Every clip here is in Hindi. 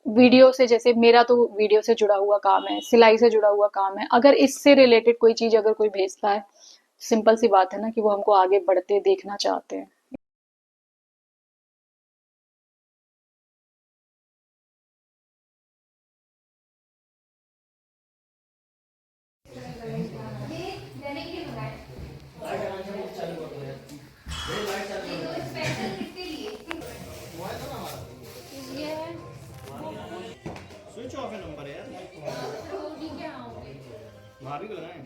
वीडियो से, जैसे मेरा तो वीडियो से जुड़ा हुआ काम है, सिलाई से जुड़ा हुआ काम है, अगर इससे रिलेटेड कोई चीज अगर कोई भेजता है, सिंपल सी बात है ना कि वो हमको आगे बढ़ते देखना चाहते हैं। स्विच ऑफ है नंबर यार। भाभी को लगाएं।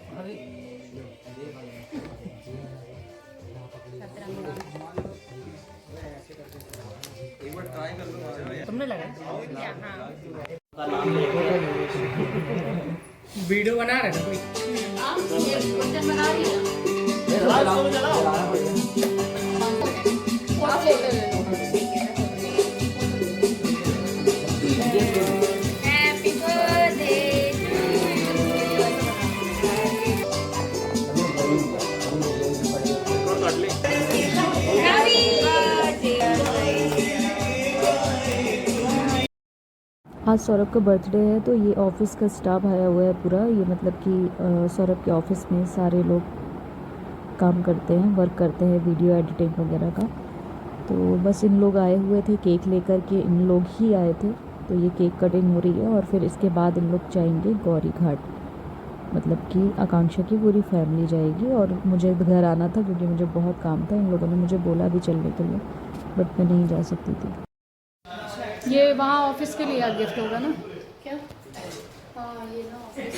एक बार ट्राई कर लो। तुमने लगाया? वीडियो बना रहे थे कोई? बना रही है। आज सौरभ का बर्थडे है तो ये ऑफिस का स्टाफ आया हुआ है पूरा। ये मतलब कि सौरभ के ऑफिस में सारे लोग काम करते हैं, वर्क करते हैं वीडियो एडिटिंग वगैरह का। तो बस इन लोग आए हुए थे केक लेकर के, इन लोग ही आए थे। तो ये केक कटिंग हो रही है और फिर इसके बाद इन लोग जाएंगे गौरी घाट। मतलब कि आकांक्षा की पूरी फैमिली जाएगी और मुझे घर आना था क्योंकि मुझे बहुत काम था। इन लोगों ने मुझे बोला भी चलने के लिए, बट मैं नहीं जा सकती थी। ये वहाँ ऑफिस के लिए गिफ्ट होगा ना? क्या? हाँ ये ना ऑफिस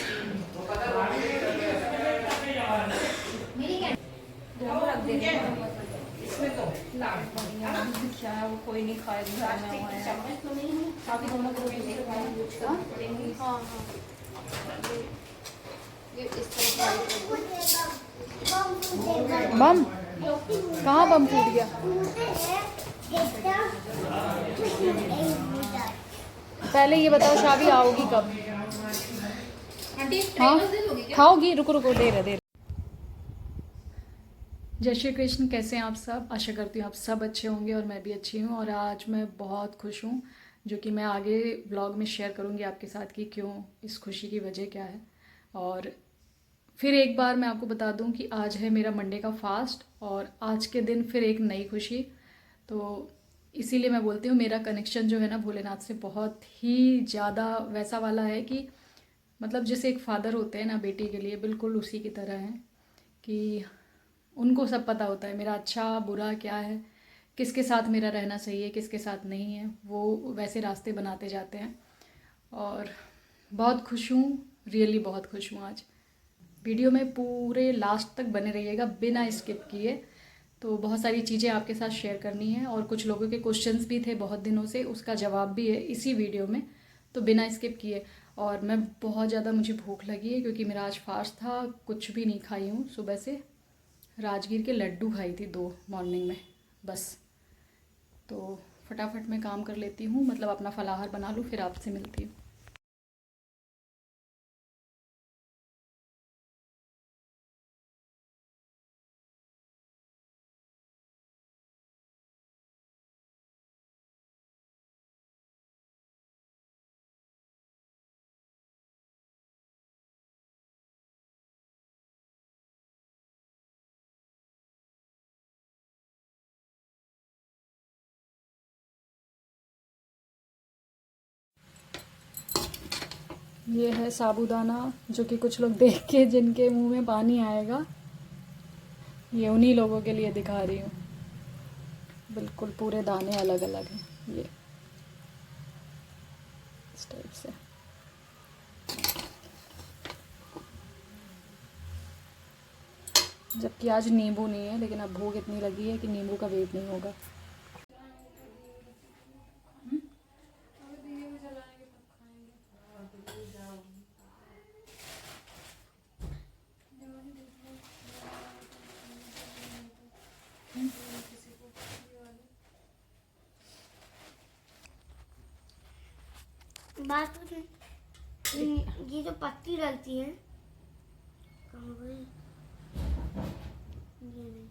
क्या है, वो कोई नहीं खाएगा। काफी दोनों को हाँ हाँ। बम कहाँ बम फूट गया? पहले ये बताओ शादी आओगी कब? हाँ खाओगी? रुको रुको, दे रहे। जय श्री कृष्ण। कैसे हैं आप सब? आशा करती हूँ आप सब अच्छे होंगे और मैं भी अच्छी हूँ। और आज मैं बहुत खुश हूँ, जो कि मैं आगे व्लॉग में शेयर करूँगी आपके साथ कि क्यों, इस खुशी की वजह क्या है। और फिर एक बार मैं आपको बता दूं कि आज है मेरा मंडे का फास्ट और आज के दिन फिर एक नई खुशी। तो इसीलिए मैं बोलती हूँ मेरा कनेक्शन जो है ना भोलेनाथ से बहुत ही ज़्यादा वैसा वाला है कि मतलब जैसे एक फादर होते हैं ना बेटी के लिए, बिल्कुल उसी की तरह है कि उनको सब पता होता है मेरा अच्छा बुरा क्या है, किसके साथ मेरा रहना सही है, किसके साथ नहीं है। वो वैसे रास्ते बनाते जाते हैं और बहुत खुश हूँ, रियली बहुत खुश हूँ आज। वीडियो में पूरे लास्ट तक बने रहिएगा बिना स्किप किए। तो बहुत सारी चीज़ें आपके साथ शेयर करनी है और कुछ लोगों के क्वेश्चंस भी थे बहुत दिनों से, उसका जवाब भी है इसी वीडियो में, तो बिना स्किप किए। और मैं बहुत ज़्यादा, मुझे भूख लगी है क्योंकि मेरा आज फास्ट था, कुछ भी नहीं खाई हूँ सुबह से। राजगीर के लड्डू खाई थी 2 मॉर्निंग में बस। तो फटाफट मैं काम कर लेती हूँ, मतलब अपना फलाहार बना लूँ, फिर आपसे मिलती हूँ। ये है साबूदाना, जो कि कुछ लोग देख के जिनके मुंह में पानी आएगा, ये उन्हीं लोगों के लिए दिखा रही हूँ। बिल्कुल पूरे दाने अलग अलग हैं ये, इस टाइप से। जबकि आज नींबू नहीं है, लेकिन अब भूख इतनी लगी है कि नींबू का वेट नहीं होगा। बात ये जो पत्ती डलती है कहाँ गई? ये नहीं।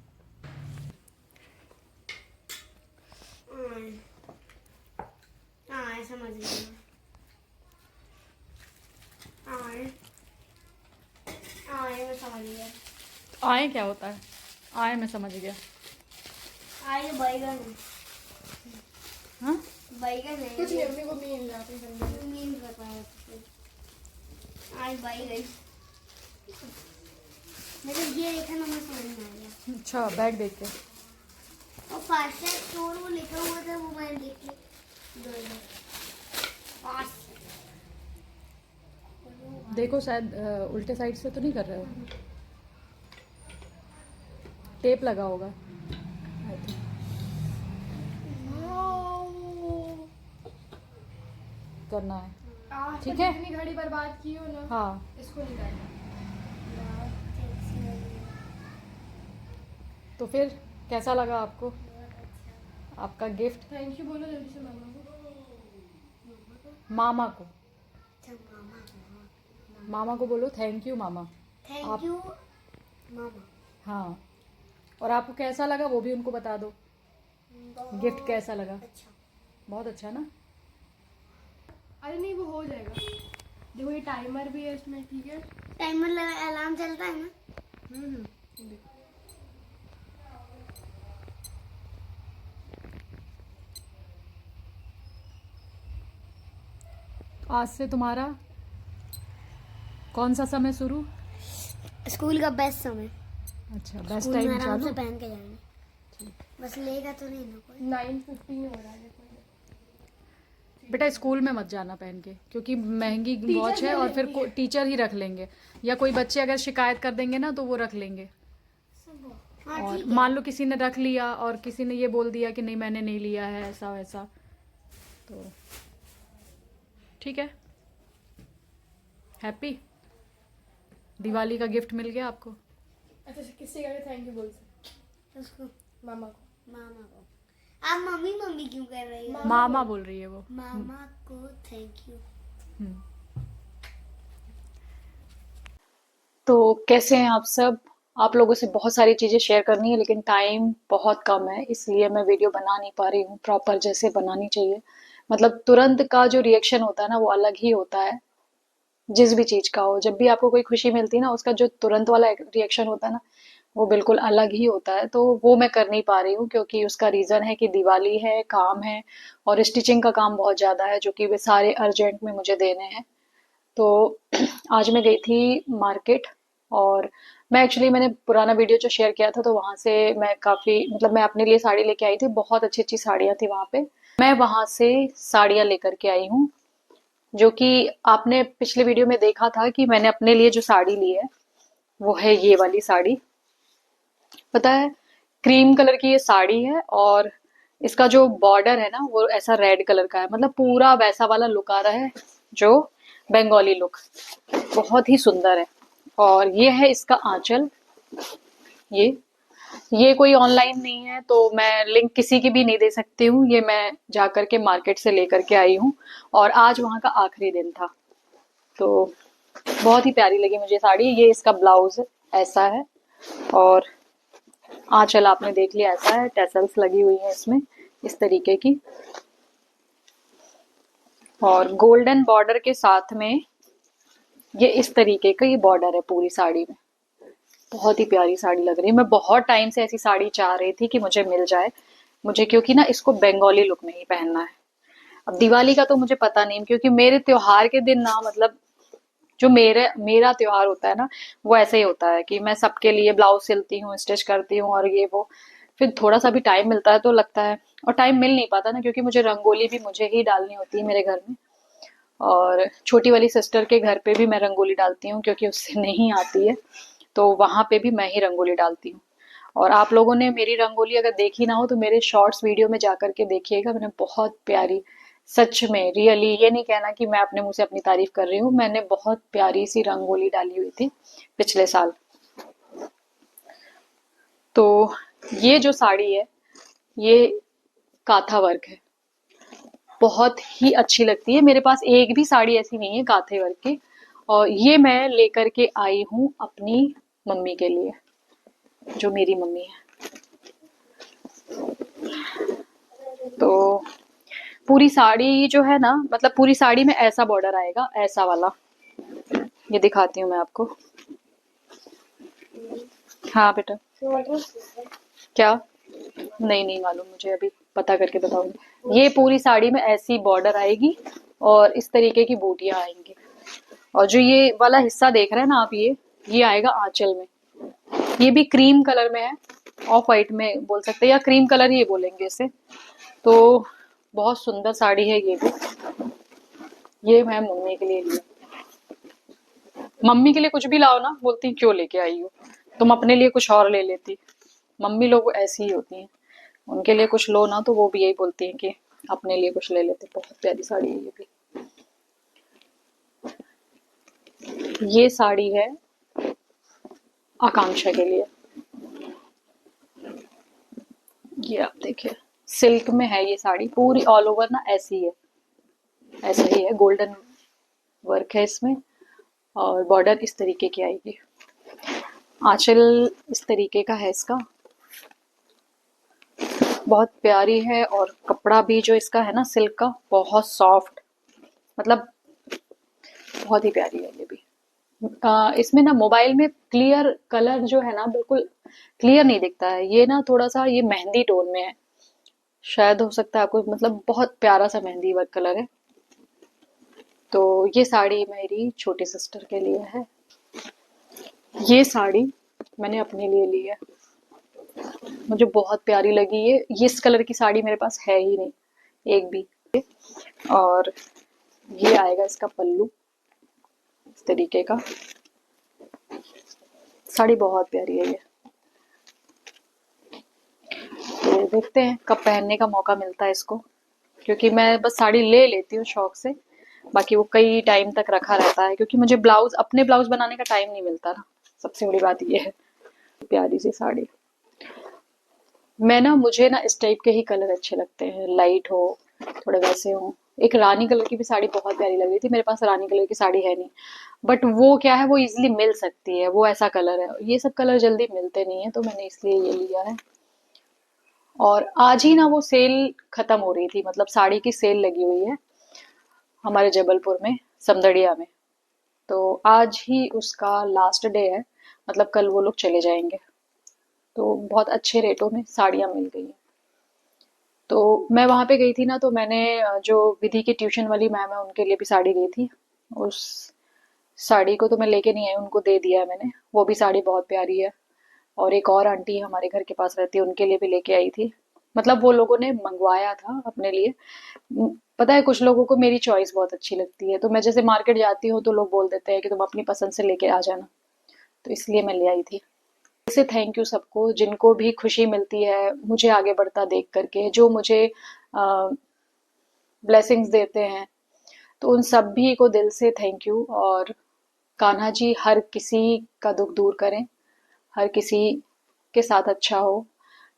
हाँ समझ गई। रही है। आए क्या होता है? आए मैं समझ गया। आए बैगन है। हाँ बैगन है। कुछ नहीं, अपने को मीन ना अपनी समझ। मीन पता है। आज बैगन। मतलब ये देखा ना, मैं समझ में आ गया। अच्छा, बैग देख के। और फास्ट स्टोर वो लिखा हुआ था, वो मैंने देख लिया। फास्ट देखो शायद उल्टे साइड से तो नहीं कर रहे हो? टेप लगा होगा I think। करना है। आज ठीक तक है। जितनी घड़ी बर्बाद की हो ना, हाँ इसको नहीं करना। तो फिर कैसा लगा आपको आपका गिफ्ट? थैंक यू बोलो जल्दी से मामा को। मामा को। अच्छा मामा। मामा को बोलो थैंक यू मामा। थैंक यू मामा। हाँ, और आपको कैसा लगा वो भी उनको बता दो। गिफ्ट कैसा लगा? अच्छा। बहुत अच्छा ना? अरे नहीं, वो हो जाएगा। देखो ये टाइमर भी है इसमें, ठीक है। टाइमर लगा, अलार्म चलता है ना। देखो। आज से तुम्हारा कौन सा समय शुरू? स्कूल का बेस्ट समय। अच्छा, बेस्ट स्कूल में टाइम आराम से चालू। पहन के जाएंगे। बस लेगा तो नहीं ना कोई। 9:15 हो रहा है। बेटा स्कूल में मत जाना पहन के, क्योंकि महंगी वॉच है और फिर टीचर ही रख लेंगे, या कोई बच्चे अगर शिकायत कर देंगे ना तो वो रख लेंगे। हाँ और ठीक है। मान लो किसी ने रख लिया और किसी ने ये बोल दिया कि नहीं मैंने नहीं लिया है, ऐसा वैसा, तो ठीक है। हैप्पी दिवाली का गिफ्ट मिल गया आपको। अच्छा, किससे कह थैंक यू बोल सकते? उसको मामा को। मामा को। आप मम्मी मम्मी क्यों कर रही हो? मामा बोल रही है वो। मामा को थैंक यू। तो कैसे हैं आप सब? आप लोगों से बहुत सारी चीज़ें शेयर करनी है, लेकिन टाइम बहुत कम है, इसलिए मैं वीडियो बना नहीं पा रही हूँ प्रॉपर जैसे बनानी चाहिए। मतलब तुरंत का जो रिएक्शन होता है ना वो अलग ही होता है, जिस भी चीज़ का हो। जब भी आपको कोई खुशी मिलती है ना, उसका जो तुरंत वाला रिएक्शन होता है ना वो बिल्कुल अलग ही होता है। तो वो मैं कर नहीं पा रही हूँ, क्योंकि उसका रीज़न है कि दिवाली है, काम है, और स्टिचिंग का काम बहुत ज़्यादा है जो कि वे सारे अर्जेंट में मुझे देने हैं। तो आज मैं गई थी मार्केट, और मैंने पुराना वीडियो जो शेयर किया था तो वहां से मैं काफ़ी मैं अपने लिए साड़ी लेके आई थी। बहुत अच्छी अच्छी साड़ियाँ थी वहां पे। मैं वहां से साड़ियाँ लेकर के आई हूँ, जो कि आपने पिछले वीडियो में देखा था कि मैंने अपने लिए जो साड़ी ली है वो है ये वाली साड़ी। पता है, क्रीम कलर की ये साड़ी है, और इसका जो बॉर्डर है ना वो ऐसा रेड कलर का है। मतलब पूरा वैसा वाला लुक आ रहा है, जो बंगाली लुक। बहुत ही सुंदर है। और ये है इसका आंचल। ये कोई ऑनलाइन नहीं है, तो मैं लिंक किसी की भी नहीं दे सकती हूँ। ये मैं जाकर के मार्केट से लेकर के आई हूँ, और आज वहाँ का आखिरी दिन था। तो बहुत ही प्यारी लगी मुझे साड़ी। ये इसका ब्लाउज ऐसा है, और आंचल आपने देख लिया ऐसा है, टेसल्स लगी हुई है इसमें इस तरीके की, और गोल्डन बॉर्डर के साथ में ये इस तरीके का ये बॉर्डर है पूरी साड़ी में। बहुत ही प्यारी साड़ी लग रही है। मैं बहुत टाइम से ऐसी साड़ी चाह रही थी कि मुझे मिल जाए मुझे, क्योंकि ना इसको बंगाली लुक में ही पहनना है। अब दिवाली का तो मुझे पता नहीं, क्योंकि मेरे त्योहार के दिन ना जो मेरा त्योहार होता है ना वो ऐसे ही होता है कि मैं सबके लिए ब्लाउज सिलती हूँ, स्टिच करती हूँ, और ये वो फिर थोड़ा सा भी टाइम मिलता है तो लगता है, और टाइम मिल नहीं पाता ना, क्योंकि मुझे रंगोली भी मुझे ही डालनी होती है मेरे घर में। और छोटी वाली सिस्टर के घर पे भी मैं रंगोली डालती हूँ, क्योंकि उससे नहीं आती है, तो वहां पे भी मैं ही रंगोली डालती हूँ। और आप लोगों ने मेरी रंगोली अगर देखी ना हो तो मेरे शॉर्ट्स वीडियो में जाकर के देखिएगा। मैंने बहुत प्यारी, सच में रियली, ये नहीं कहना कि मैं अपने मुंह से अपनी तारीफ कर रही हूँ, मैंने बहुत प्यारी सी रंगोली डाली हुई थी पिछले साल। तो ये जो साड़ी है ये काथा वर्क है, बहुत ही अच्छी लगती है। मेरे पास एक भी साड़ी ऐसी नहीं है काथे वर्क की, और ये मैं लेकर के आई हूँ अपनी मम्मी के लिए, जो मेरी मम्मी है। तो पूरी साड़ी जो है ना, पूरी साड़ी में ऐसा बॉर्डर आएगा, ऐसा वाला। ये दिखाती हूँ मैं आपको। हाँ बेटा। छोटा सा। क्या? नहीं मालूम मुझे, अभी पता करके बताऊंगी। ये पूरी साड़ी में ऐसी बॉर्डर आएगी और इस तरीके की बूटियां आएंगी। और जो ये वाला हिस्सा देख रहे हैं ना आप, ये आएगा आंचल में। ये भी क्रीम कलर में है, ऑफ वाइट में बोल सकते हैं, या क्रीम कलर ही बोलेंगे इसे। तो बहुत सुंदर साड़ी है ये भी। ये मैं मम्मी के लिए ली। मम्मी के लिए कुछ भी लाओ ना, बोलती क्यों लेके आई हो, तुम अपने लिए कुछ और ले लेती। मम्मी लोग ऐसी ही होती हैं, उनके लिए कुछ लो ना तो वो भी यही बोलती हैं कि अपने लिए कुछ ले लेते। बहुत प्यारी साड़ी है ये भी। ये साड़ी है आकांक्षा के लिए। ये आप देखिए, सिल्क में है ये साड़ी, पूरी ऑल ओवर ना ऐसी है, ऐसा ही है, गोल्डन वर्क है इसमें और बॉर्डर इस तरीके की आएगी। आंचल इस तरीके का है इसका, बहुत प्यारी है। और कपड़ा भी जो इसका है ना सिल्क का, बहुत सॉफ्ट, मतलब बहुत ही प्यारी है ये भी। इसमें ना मोबाइल में क्लियर कलर जो है ना बिल्कुल क्लियर नहीं दिखता है, ये ना थोड़ा सा ये मेहंदी टोन में है, शायद हो सकता है आपको, मतलब बहुत प्यारा सा मेहंदी वर्क कलर है। तो ये साड़ी मेरी छोटी सिस्टर के लिए है। ये साड़ी मैंने अपने लिए ली है, मुझे बहुत प्यारी लगी ये इस कलर की साड़ी मेरे पास है ही नहीं एक भी। और ये आएगा इसका पल्लू इस तरीके का। साड़ी बहुत प्यारी है ये। तो देखते हैं कब पहनने का मौका मिलता है इसको, क्योंकि मैं बस साड़ी ले लेती हूँ शौक से, बाकी वो कई टाइम तक रखा रहता है, क्योंकि मुझे अपने ब्लाउज बनाने का टाइम नहीं मिलता ना, सबसे बड़ी बात ये है। प्यारी सी साड़ी। मुझे ना इस टाइप के ही कलर अच्छे लगते हैं, लाइट हो, थोड़े वैसे हो। एक रानी कलर की भी साड़ी बहुत प्यारी लग रही थी, मेरे पास रानी कलर की साड़ी है नहीं, बट वो क्या है, वो इजिली मिल सकती है, वो ऐसा कलर है। ये सब कलर जल्दी मिलते नहीं है, तो मैंने इसलिए ये लिया है। और आज ही ना वो सेल खत्म हो रही थी, मतलब साड़ी की सेल लगी हुई है हमारे जबलपुर में, समदड़िया में। तो आज ही उसका लास्ट डे है, मतलब कल वो लोग चले जाएंगे। तो बहुत अच्छे रेटों में साड़ियाँ मिल गई हैं। तो मैं वहाँ पे गई थी ना, तो मैंने जो विधि की ट्यूशन वाली मैम है उनके लिए भी साड़ी ली थी। उस साड़ी को तो मैं लेके नहीं आई, उनको दे दिया है मैंने। वो भी साड़ी बहुत प्यारी है। और एक और आंटी हमारे घर के पास रहती है, उनके लिए भी लेके आई थी। मतलब वो लोगों ने मंगवाया था अपने लिए। पता है कुछ लोगों को मेरी चॉइस बहुत अच्छी लगती है, तो मैं जैसे मार्केट जाती हूँ तो लोग बोल देते हैं कि तुम अपनी पसंद से लेके आ जाना, तो इसलिए मैं ले आई थी। से थैंक यू सबको जिनको भी खुशी मिलती है मुझे आगे बढ़ता देख करके, जो मुझे ब्लेसिंग्स देते हैं, तो उन सभी को दिल से थैंक यू। और कान्हा जी हर किसी का दुख दूर करें, हर किसी के साथ अच्छा हो,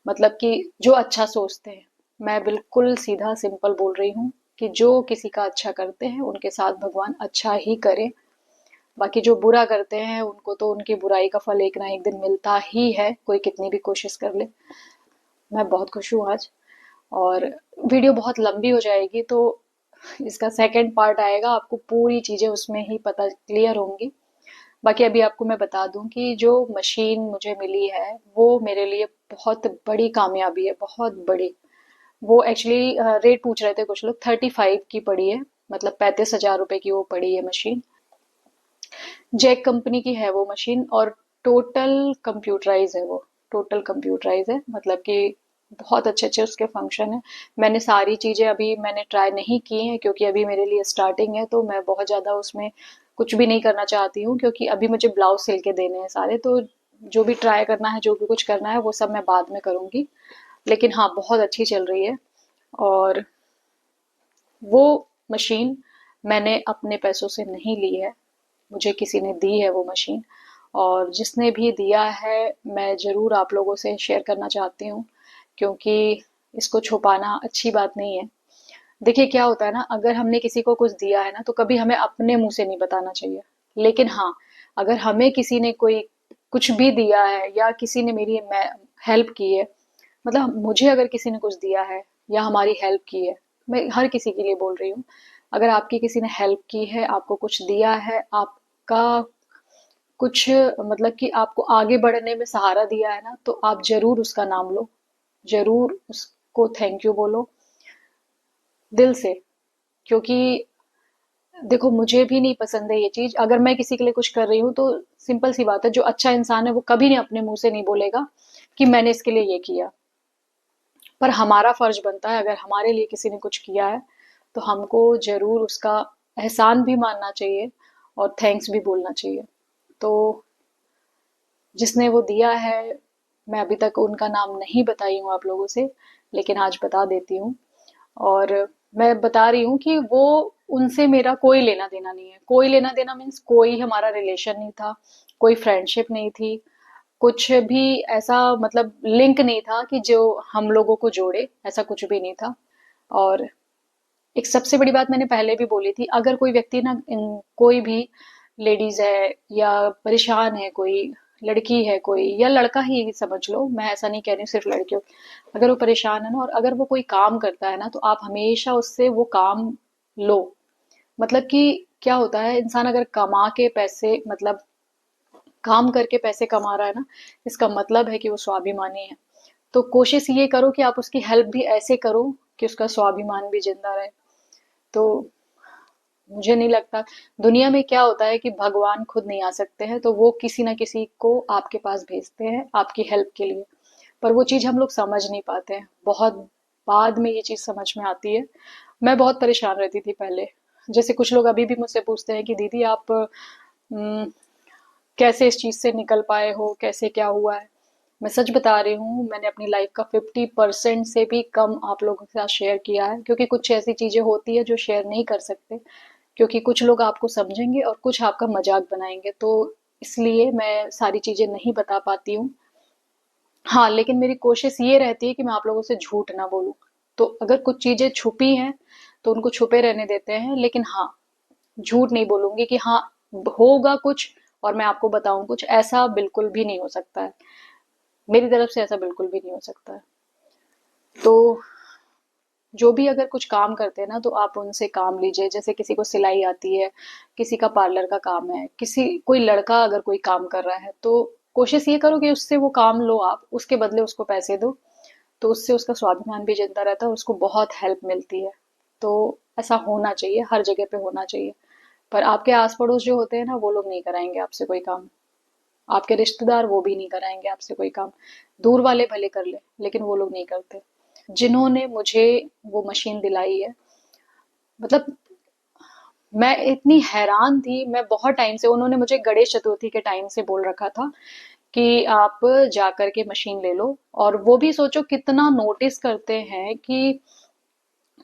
मतलब कि जो अच्छा सोचते हैं। मैं बिल्कुल सीधा सिंपल बोल रही हूँ कि जो किसी का अच्छा करते हैं उनके साथ भगवान अच्छा ही करे। बाकी जो बुरा करते हैं उनको तो उनकी बुराई का फल एक ना एक दिन मिलता ही है, कोई कितनी भी कोशिश कर ले। मैं बहुत खुश हूँ आज। और वीडियो बहुत लंबी हो जाएगी, तो इसका सेकंड पार्ट आएगा, आपको पूरी चीजें उसमें ही पता क्लियर होंगी। बाकी अभी आपको मैं बता दूं कि जो मशीन मुझे मिली है वो मेरे लिए बहुत बड़ी कामयाबी है, बहुत बड़ी। वो एक्चुअली रेट पूछ रहे थे कुछ लोग, 35 की पड़ी है, मतलब 35,000 रुपए की वो पड़ी है मशीन। जैक कंपनी की है वो मशीन, और टोटल कंप्यूटराइज है वो, टोटल कंप्यूटराइज है, मतलब कि बहुत अच्छे अच्छे उसके फंक्शन है। मैंने सारी चीजें अभी मैंने ट्राई नहीं की हैं, क्योंकि अभी मेरे लिए स्टार्टिंग है, तो मैं बहुत ज्यादा उसमें कुछ भी नहीं करना चाहती हूँ, क्योंकि अभी मुझे ब्लाउज सिल के देने हैं सारे। तो जो भी ट्राई करना है, जो भी कुछ करना है, वो सब मैं बाद में करूंगी। लेकिन हाँ, बहुत अच्छी चल रही है। और वो मशीन मैंने अपने पैसों से नहीं ली है, मुझे किसी ने दी है वो मशीन। और जिसने भी दिया है मैं ज़रूर आप लोगों से शेयर करना चाहती हूँ, क्योंकि इसको छुपाना अच्छी बात नहीं है। देखिए क्या होता है ना, अगर हमने किसी को कुछ दिया है ना, तो कभी हमें अपने मुंह से नहीं बताना चाहिए। लेकिन हाँ, अगर हमें किसी ने कोई कुछ भी दिया है, या किसी ने मेरी हेल्प की है, मतलब मुझे अगर किसी ने कुछ दिया है या हमारी हेल्प की है, मैं हर किसी के लिए बोल रही हूँ, अगर आपकी किसी ने हेल्प की है, आपको कुछ दिया है, आपका कुछ मतलब कि आपको आगे बढ़ने में सहारा दिया है ना, तो आप ज़रूर उसका नाम लो, ज़रूर उसको थैंक यू बोलो दिल से। क्योंकि देखो, मुझे भी नहीं पसंद है ये चीज़। अगर मैं किसी के लिए कुछ कर रही हूँ तो सिंपल सी बात है, जो अच्छा इंसान है वो कभी नहीं अपने मुंह से नहीं बोलेगा कि मैंने इसके लिए ये किया। पर हमारा फर्ज बनता है, अगर हमारे लिए किसी ने कुछ किया है तो हमको जरूर उसका एहसान भी मानना चाहिए और थैंक्स भी बोलना चाहिए। तो जिसने वो दिया है, मैं अभी तक उनका नाम नहीं बताई हूँ आप लोगों से, लेकिन आज बता देती हूँ। और मैं बता रही हूँ कि वो, उनसे मेरा कोई लेना देना नहीं है। कोई लेना देना मीन्स कोई हमारा रिलेशन नहीं था, कोई फ्रेंडशिप नहीं थी, कुछ भी ऐसा मतलब लिंक नहीं था कि जो हम लोगों को जोड़े, ऐसा कुछ भी नहीं था। और एक सबसे बड़ी बात मैंने पहले भी बोली थी, अगर कोई व्यक्ति ना कोई भी लेडीज है या परेशान है, कोई लड़की है कोई, या लड़का ही समझ लो, मैं ऐसा नहीं कह रही हूँ सिर्फ लड़कियों, अगर वो परेशान है ना और अगर वो कोई काम करता है ना, तो आप हमेशा उससे वो काम लो। मतलब कि क्या होता है, इंसान अगर कमा के पैसे मतलब काम करके पैसे कमा रहा है ना, इसका मतलब है कि वो स्वाभिमानी है। तो कोशिश ये करो कि आप उसकी हेल्प भी ऐसे करो कि उसका स्वाभिमान भी जिंदा रहे। तो मुझे नहीं लगता, दुनिया में क्या होता है कि भगवान खुद नहीं आ सकते हैं, तो वो किसी ना किसी को आपके पास भेजते हैं आपकी हेल्प के लिए। पर वो चीज़ हम लोग समझ नहीं पाते हैं, बहुत बाद में ये चीज़ समझ में आती है। मैं बहुत परेशान रहती थी पहले। जैसे कुछ लोग अभी भी मुझसे पूछते हैं कि दीदी आप कैसे इस चीज़ से निकल पाए हो, कैसे क्या हुआ है। मैं सच बता रही हूँ, मैंने अपनी लाइफ का 50% से भी कम आप लोगों के साथ शेयर किया है, क्योंकि कुछ ऐसी चीज़ें होती है जो शेयर नहीं कर सकते, क्योंकि कुछ लोग आपको समझेंगे और कुछ आपका मजाक बनाएंगे। तो इसलिए मैं सारी चीज़ें नहीं बता पाती हूँ। हाँ, लेकिन मेरी कोशिश ये रहती है कि मैं आप लोगों से झूठ ना बोलूं। तो अगर कुछ चीज़ें छुपी हैं तो उनको छुपे रहने देते हैं, लेकिन हाँ, झूठ नहीं बोलूंगी कि हाँ होगा कुछ और मैं आपको बताऊं कुछ, ऐसा बिल्कुल भी नहीं हो सकता है। मेरी तरफ से ऐसा बिल्कुल भी नहीं हो सकता है। तो जो भी अगर कुछ काम करते हैं ना, तो आप उनसे काम लीजिए। जैसे किसी को सिलाई आती है, किसी का पार्लर का काम है, किसी कोई लड़का अगर कोई काम कर रहा है, तो कोशिश ये करो कि उससे वो काम लो, आप उसके बदले उसको पैसे दो। तो उससे उसका स्वाभिमान भी जिंदा रहता है, उसको बहुत हेल्प मिलती है। तो ऐसा होना चाहिए, हर जगह पे होना चाहिए। पर आपके आस पड़ोस जो होते हैं ना, वो लोग नहीं कराएंगे आपसे कोई काम। आपके रिश्तेदार वो भी नहीं कराएंगे आपसे कोई काम। दूर वाले भले कर ले, लेकिन वो लोग नहीं करते। जिन्होंने मुझे वो मशीन दिलाई है, मतलब मैं इतनी हैरान थी, मैं बहुत टाइम से, उन्होंने मुझे गणेश चतुर्थी के टाइम से बोल रखा था कि आप जा कर के मशीन ले लो। और वो भी सोचो कितना नोटिस करते हैं कि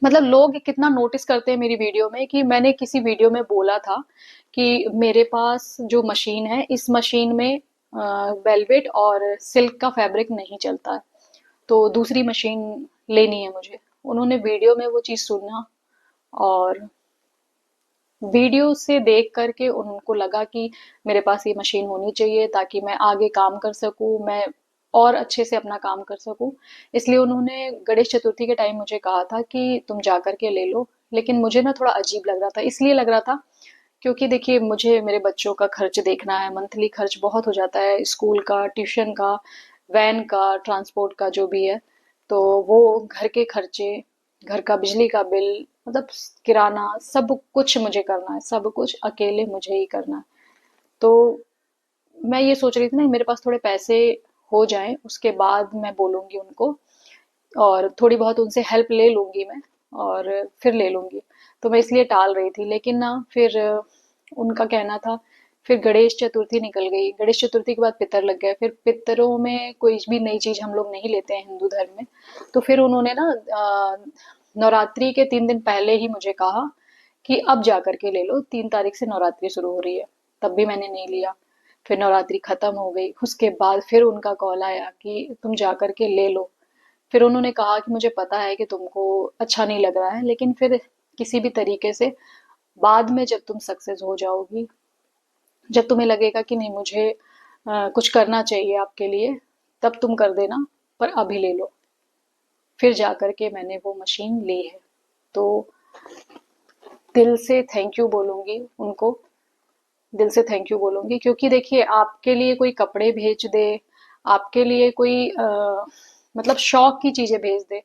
मतलब लोग कितना नोटिस करते हैं मेरी वीडियो में, कि मैंने किसी वीडियो में बोला था कि मेरे पास जो मशीन है, इस मशीन में वेलवेट और सिल्क का फैब्रिक नहीं चलता है, तो दूसरी मशीन लेनी है मुझे। उन्होंने वीडियो में वो चीज़ सुना, और वीडियो से देख करके उनको लगा कि मेरे पास ये मशीन होनी चाहिए ताकि मैं आगे काम कर सकूं, मैं और अच्छे से अपना काम कर सकूं। इसलिए उन्होंने गणेश चतुर्थी के टाइम मुझे कहा था कि तुम जा कर के ले लो। लेकिन मुझे ना थोड़ा अजीब लग रहा था, इसलिए लग रहा था क्योंकि देखिए, मुझे मेरे बच्चों का खर्च देखना है, मंथली खर्च बहुत हो जाता है, स्कूल का, ट्यूशन का, वैन का, ट्रांसपोर्ट का जो भी है। तो वो घर के खर्चे, घर का बिजली का बिल, मतलब किराना, सब कुछ मुझे करना है, सब कुछ अकेले मुझे ही करना है। तो मैं ये सोच रही थी ना, मेरे पास थोड़े पैसे हो जाएं, उसके बाद मैं बोलूंगी उनको, और थोड़ी बहुत उनसे हेल्प ले लूंगी मैं, और फिर ले लूंगी। तो मैं इसलिए टाल रही थी, लेकिन ना फिर उनका कहना था। फिर गणेश चतुर्थी निकल गई, गणेश चतुर्थी के बाद पितर लग गए, फिर पितरों में कोई भी नई चीज हम लोग नहीं लेते हैं हिंदू धर्म में। तो फिर उन्होंने ना नवरात्रि के 3 दिन पहले ही मुझे कहा कि अब जा करके ले लो, 3 तारीख से नवरात्रि शुरू हो रही है। तब भी मैंने नहीं लिया। फिर नवरात्रि खत्म हो गई, उसके बाद फिर उनका कॉल आया कि तुम जा करके ले लो। फिर उन्होंने कहा कि मुझे पता है कि तुमको अच्छा नहीं लग रहा है, लेकिन फिर किसी भी तरीके से बाद में जब तुम सक्सेस हो जाओगी, जब तुम्हें लगेगा कि नहीं मुझे कुछ करना चाहिए आपके लिए, तब तुम कर देना, पर अभी ले लो। फिर जा कर के मैंने वो मशीन ली है। तो दिल से थैंक यू बोलूंगी उनको, दिल से थैंक यू बोलूंगी, क्योंकि देखिए आपके लिए कोई कपड़े भेज दे, आपके लिए कोई मतलब शौक की चीजें भेज दे,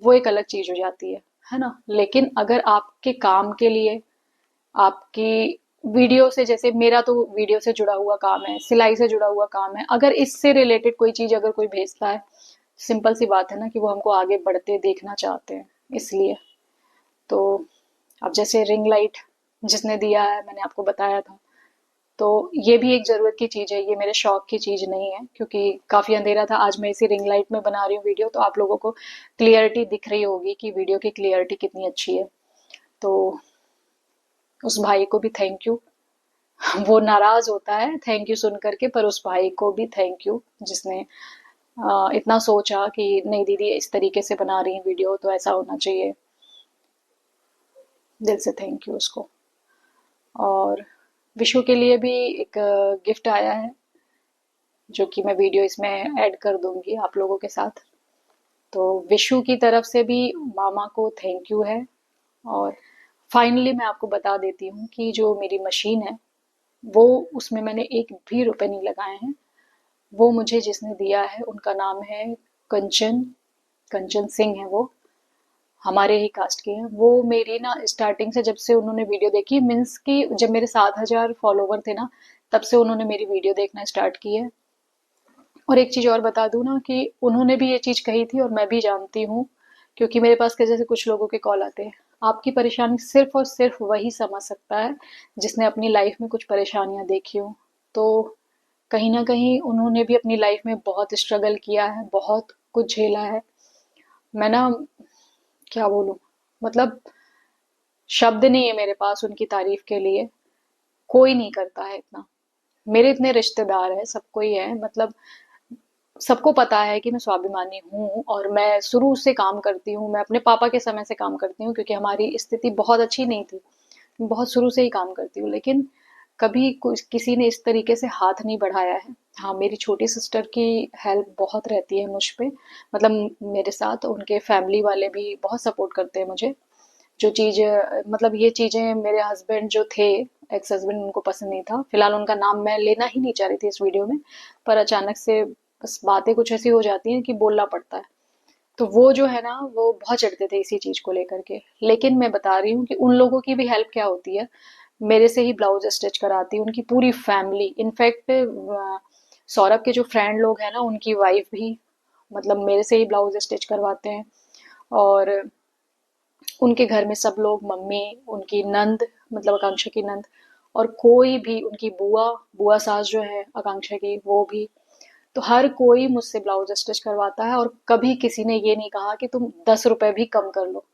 वो एक अलग चीज हो जाती है ना। लेकिन अगर आपके काम के लिए, आपकी वीडियो से, जैसे मेरा तो वीडियो से जुड़ा हुआ काम है, सिलाई से जुड़ा हुआ काम है, अगर इससे रिलेटेड कोई चीज अगर कोई भेजता है, सिंपल सी बात है ना कि वो हमको आगे बढ़ते देखना चाहते हैं, इसलिए। तो अब जैसे रिंग लाइट जिसने दिया है, मैंने आपको बताया था, तो ये भी एक जरूरत की चीज है, ये मेरे शौक की चीज नहीं है, क्योंकि काफी अंधेरा था। आज मैं इसी रिंग लाइट में बना रही हूँ वीडियो, तो आप लोगों को क्लियरिटी दिख रही होगी कि वीडियो की क्लियरिटी कितनी अच्छी है। तो उस भाई को भी थैंक यू। वो नाराज होता है थैंक यू सुन करके, पर उस भाई को भी थैंक यू जिसने इतना सोचा कि नहीं दीदी इस तरीके से बना रही है वीडियो तो ऐसा होना चाहिए। दिल से थैंक यू उसको। और विशु के लिए भी एक गिफ्ट आया है, जो कि मैं वीडियो इसमें ऐड कर दूंगी आप लोगों के साथ। तो विशु की तरफ से भी मामा को थैंक यू है। और फाइनली मैं आपको बता देती हूँ कि जो मेरी मशीन है, वो उसमें मैंने एक भी रुपए नहीं लगाए हैं। वो मुझे जिसने दिया है उनका नाम है कंचन, कंचन सिंह है, वो हमारे ही कास्ट के हैं। वो मेरी ना स्टार्टिंग से, जब से उन्होंने वीडियो देखी, मीन्स कि जब मेरे 7,000 फॉलोवर थे ना, तब से उन्होंने मेरी वीडियो देखना स्टार्ट की है। और एक चीज और बता दूं ना कि उन्होंने भी ये चीज कही थी और मैं भी जानती हूँ, क्योंकि मेरे पास कैसे कुछ लोगों के कॉल आते हैं। आपकी परेशानी सिर्फ और सिर्फ वही समझ सकता है जिसने अपनी लाइफ में कुछ परेशानियां देखी हो। तो कहीं ना कहीं उन्होंने भी अपनी लाइफ में बहुत स्ट्रगल किया है, बहुत कुछ झेला है। मैं ना क्या बोलूं, मतलब शब्द नहीं है मेरे पास उनकी तारीफ के लिए। कोई नहीं करता है इतना। मेरे इतने रिश्तेदार हैं, सबको ही है, मतलब सबको पता है कि मैं स्वाभिमानी हूँ और मैं शुरू से काम करती हूँ। मैं अपने पापा के समय से काम करती हूँ, क्योंकि हमारी स्थिति बहुत अच्छी नहीं थी। मैं बहुत शुरू से ही काम करती हूँ, लेकिन कभी किसी ने इस तरीके से हाथ नहीं बढ़ाया है। हाँ, मेरी छोटी सिस्टर की हेल्प बहुत रहती है मुझ पे, मतलब मेरे साथ उनके फैमिली वाले भी बहुत सपोर्ट करते हैं मुझे। जो चीज मतलब ये चीजें मेरे हस्बैंड जो थे, एक्स हस्बैंड, उनको पसंद नहीं था। फिलहाल उनका नाम मैं लेना ही नहीं चाह रही थी इस वीडियो में, पर अचानक से बस बातें कुछ ऐसी हो जाती हैं कि बोलना पड़ता है। तो वो जो है ना, वो बहुत चिढ़ते थे इसी चीज को लेकर के। लेकिन मैं बता रही हूँ कि उन लोगों की भी हेल्प क्या होती है। मेरे से ही ब्लाउज स्टिच कराती है उनकी पूरी फैमिली। इनफैक्ट सौरभ के जो फ्रेंड लोग हैं ना, उनकी वाइफ भी मतलब मेरे से ही ब्लाउज स्टिच करवाते हैं। और उनके घर में सब लोग, मम्मी, उनकी नंद, मतलब आकांक्षा की नंद, और कोई भी, उनकी बुआ, बुआ सास जो है आकांक्षा की, वो भी। तो हर कोई मुझसे ब्लाउज स्टिच करवाता है, और कभी किसी ने ये नहीं कहा कि तुम 10 रुपए भी कम कर लो।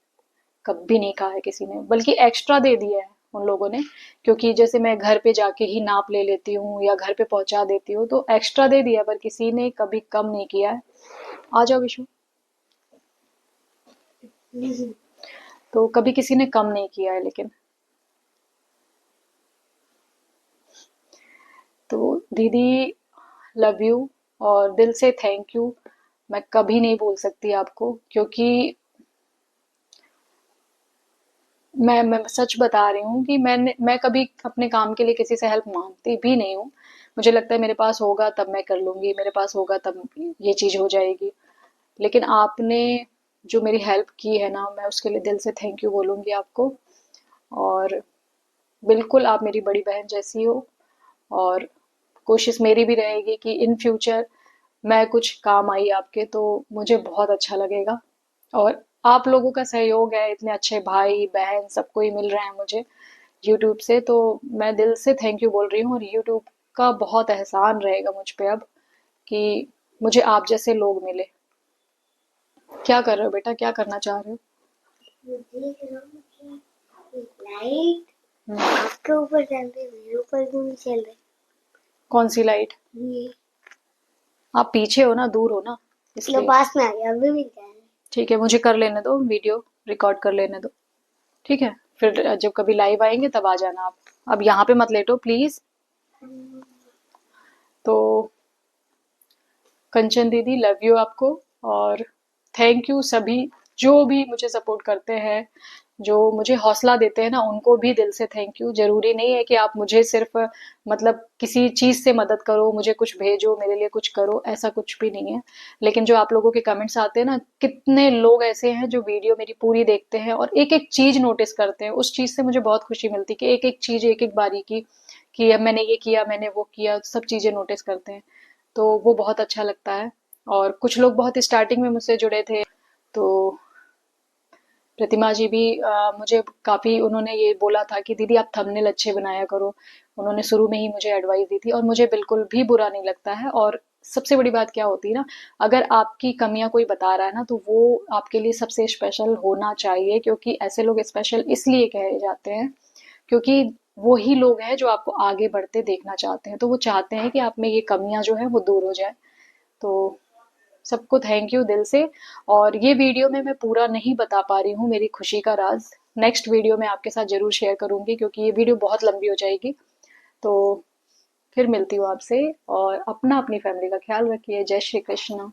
कभी नहीं कहा है किसी ने, बल्कि एक्स्ट्रा दे दिया है उन लोगों ने। क्योंकि जैसे मैं घर पे जाके ही नाप ले लेती हूँ या घर पे पहुंचा देती हूँ, तो एक्स्ट्रा दे दिया, पर किसी ने कभी कम नहीं किया है। आ जाओ विशु। तो कभी किसी ने कम नहीं किया है। लेकिन तो दीदी, लव यू, और दिल से थैंक यू। मैं कभी नहीं बोल सकती आपको, क्योंकि मैं सच बता रही हूँ कि मैं कभी अपने काम के लिए किसी से हेल्प मांगती भी नहीं हूँ। मुझे लगता है मेरे पास होगा तब मैं कर लूंगी, मेरे पास होगा तब ये चीज हो जाएगी। लेकिन आपने जो मेरी हेल्प की है ना, मैं उसके लिए दिल से थैंक यू बोलूंगी आपको। और बिल्कुल आप मेरी बड़ी बहन जैसी हो, और कोशिश मेरी भी रहेगी कि इन फ्यूचर मैं कुछ काम आई आपके, तो मुझे बहुत अच्छा लगेगा। और आप लोगों का सहयोग है, इतने अच्छे भाई बहन सबको ही मिल रहे हैं मुझे यूट्यूब से, तो मैं दिल से थैंक यू बोल रही हूँ। और यूट्यूब का बहुत एहसान रहेगा मुझ पे अब कि मुझे आप जैसे लोग मिले। क्या कर रहे हो बेटा, क्या करना चाह रहे हो? देख रहा हूँ कि लाइट हम्म, आपके ऊपर चल रही, मेरे ऊपर क्यों नहीं चल रही? कौन सी लाइट? ये आप पीछे हो ना, दूर हो ना, लो, इसलिए। पास में आ गया, अभी भी क्या है? ठीक है, मुझे कर लेने दो, वीडियो रिकॉर्ड कर लेने दो। ठीक है, फिर जब कभी लाइव आएंगे तब आ जाना आप। अब यहाँ पे मत लेटो प्लीज। तो कंचन दीदी, लव यू आपको। और थैंक यू सभी जो भी मुझे सपोर्ट करते हैं, जो मुझे हौसला देते हैं ना, उनको भी दिल से थैंक यू। ज़रूरी नहीं है कि आप मुझे सिर्फ़ मतलब किसी चीज़ से मदद करो, मुझे कुछ भेजो, मेरे लिए कुछ करो, ऐसा कुछ भी नहीं है। लेकिन जो आप लोगों के कमेंट्स आते हैं ना, कितने लोग ऐसे हैं जो वीडियो मेरी पूरी देखते हैं और एक-एक चीज़ नोटिस करते हैं। उस चीज़ से मुझे बहुत खुशी मिलती है कि एक-एक चीज़, एक-एक बारीकी कि अब मैंने ये किया, मैंने वो किया, सब चीज़ें नोटिस करते हैं। तो वो बहुत अच्छा लगता है। और कुछ लोग बहुत स्टार्टिंग में मुझसे जुड़े थे, तो प्रतिमा जी भी मुझे काफ़ी उन्होंने ये बोला था कि दीदी आप थंबनेल अच्छे बनाया करो। उन्होंने शुरू में ही मुझे एडवाइस दी थी और मुझे बिल्कुल भी बुरा नहीं लगता है। और सबसे बड़ी बात क्या होती है ना, अगर आपकी कमियाँ कोई बता रहा है ना, तो वो आपके लिए सबसे स्पेशल होना चाहिए, क्योंकि ऐसे लोग स्पेशल इसलिए कहे जाते हैं क्योंकि वो ही लोग हैं जो आपको आगे बढ़ते देखना चाहते हैं। तो वो चाहते हैं कि आप में ये कमियाँ जो हैं वो दूर हो जाए। तो सबको थैंक यू दिल से। और ये वीडियो में मैं पूरा नहीं बता पा रही हूँ मेरी खुशी का राज। नेक्स्ट वीडियो में आपके साथ ज़रूर शेयर करूँगी, क्योंकि ये वीडियो बहुत लंबी हो जाएगी। तो फिर मिलती हूँ आपसे, और अपना अपनी फैमिली का ख्याल रखिए। जय श्री कृष्ण।